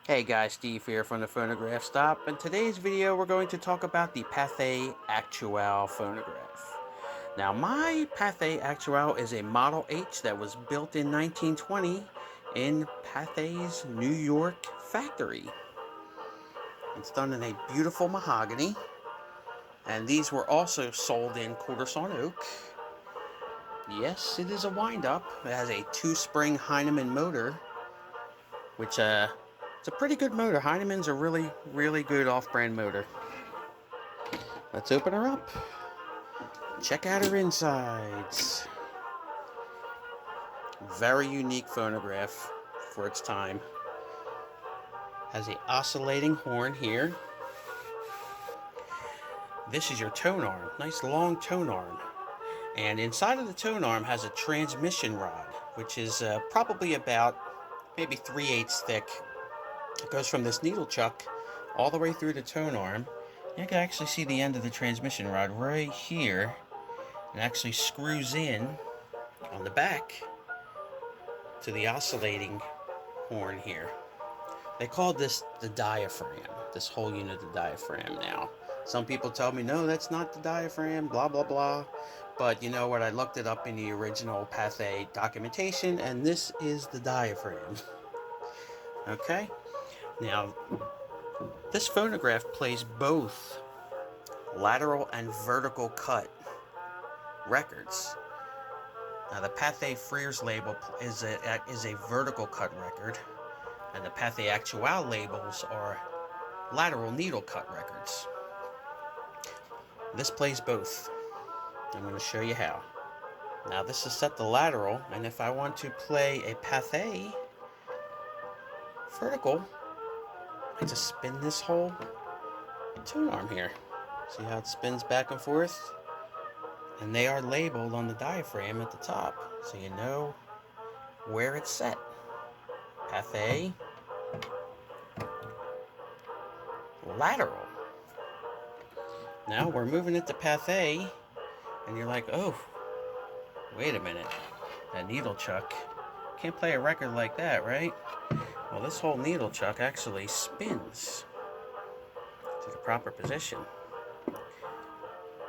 Hey guys, Steve here from the Phonograph Stop. In today's video, we're going to talk about the Pathe Actuelle phonograph. Now, my Pathe Actuelle is a Model H that was built in 1920 in Pathe's New York factory. It's done in a beautiful mahogany, and these were also sold in quarter sawn oak. Yes, it is a wind-up. It has a two-spring Heinemann motor, which it's a pretty good motor. Heinemann's a really good off-brand motor. Let's open her up. Check out her insides. Very unique phonograph for its time. Has a oscillating horn here. This is your tone arm. Nice long tone arm. And inside of the tone arm has a transmission rod, which is probably about maybe 3/8 thick. It goes from this needle chuck all the way through the tone arm. You can actually see the end of the transmission rod right here. It actually screws in on the back to the oscillating horn here. They call this the diaphragm, this whole unit the diaphragm now. Some people tell me, no, that's not the diaphragm, blah, blah, blah. But you know what? I looked it up in the original Pathe documentation, and this is the diaphragm. Okay? Now, this phonograph plays both lateral and vertical cut records. Now, the Pathe Frears label is a vertical cut record, and the Pathe Actuelle labels are lateral needle cut records. This plays both. I'm going to show you how. Now, this is set to lateral, and if I want to play a Pathe vertical, I just spin this whole tone arm here. See how it spins back and forth? And they are labeled on the diaphragm at the top, so you know where it's set. Pathe, lateral. Now we're moving it to Pathe, and you're like, oh, wait a minute, that needle chuck. Can't play a record like that, right? Well, this whole needle chuck actually spins to the proper position.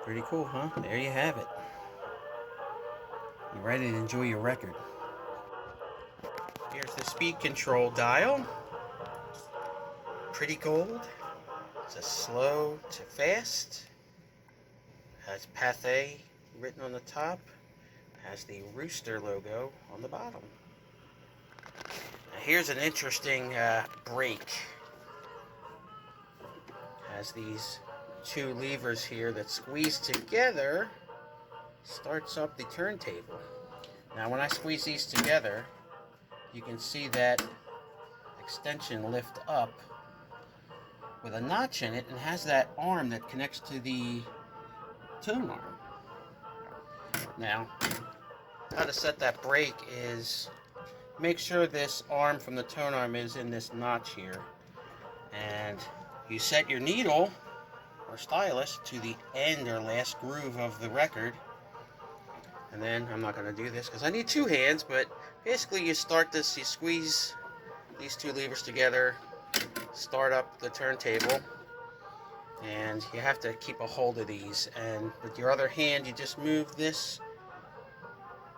Pretty cool, huh? There you have it. You're ready to enjoy your record. Here's the speed control dial. Pretty gold. It's a slow to fast. Has Pathe written on the top. Has the rooster logo on the bottom. Now here's an interesting brake. Has these two levers here that squeeze together, starts up the turntable. Now when I squeeze these together, you can see that extension lift up with a notch in it, and has that arm that connects to the tone arm. Now, how to set that brake is make sure this arm from the tone arm is in this notch here, and you set your needle or stylus to the end or last groove of the record. And then, I'm not going to do this because I need two hands, but basically you start this, you squeeze these two levers together, start up the turntable, and you have to keep a hold of these, and with your other hand you just move this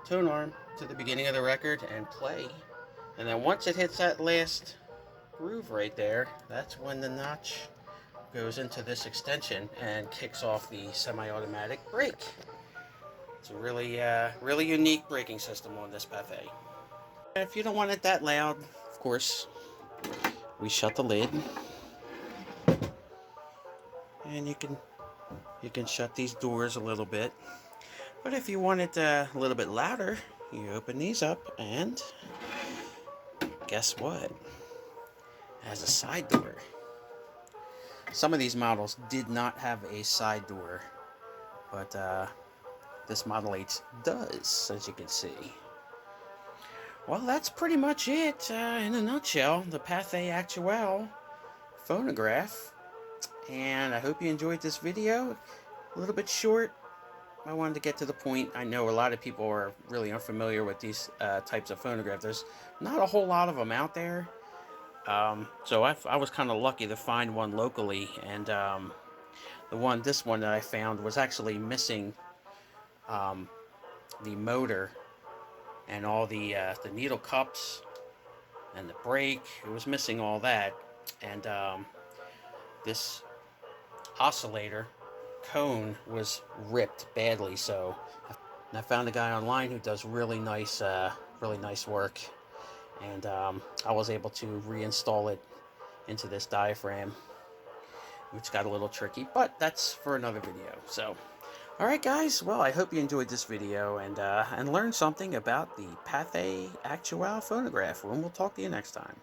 tone arm to the beginning of the record and play. And then once it hits that last groove right there, that's when the notch goes into this extension and kicks off the semi-automatic brake. It's a really unique braking system on this Pathe. If you don't want it that loud, of course, we shut the lid, and you can shut these doors a little bit. But if you want it a little bit louder, you open these up, and guess what? It has a side door. Some of these models did not have a side door, but this Model H does, as you can see. Well, that's pretty much it in a nutshell, the Pathe Actuelle phonograph. And I hope you enjoyed this video. A little bit short. I wanted to get to the point. I know a lot of people are really unfamiliar with these types of phonographs. There's not a whole lot of them out there. So I was kind of lucky to find one locally, and this one that I found was actually missing the motor and all the needle cups and the brake. It was missing all that, and this oscillator cone was ripped badly. So I found a guy online who does really nice work, and I was able to reinstall it into this diaphragm, which got a little tricky, but that's for another video. So, all right, guys. Well, I hope you enjoyed this video and learned something about the Pathe Actuelle phonograph. And we'll talk to you next time.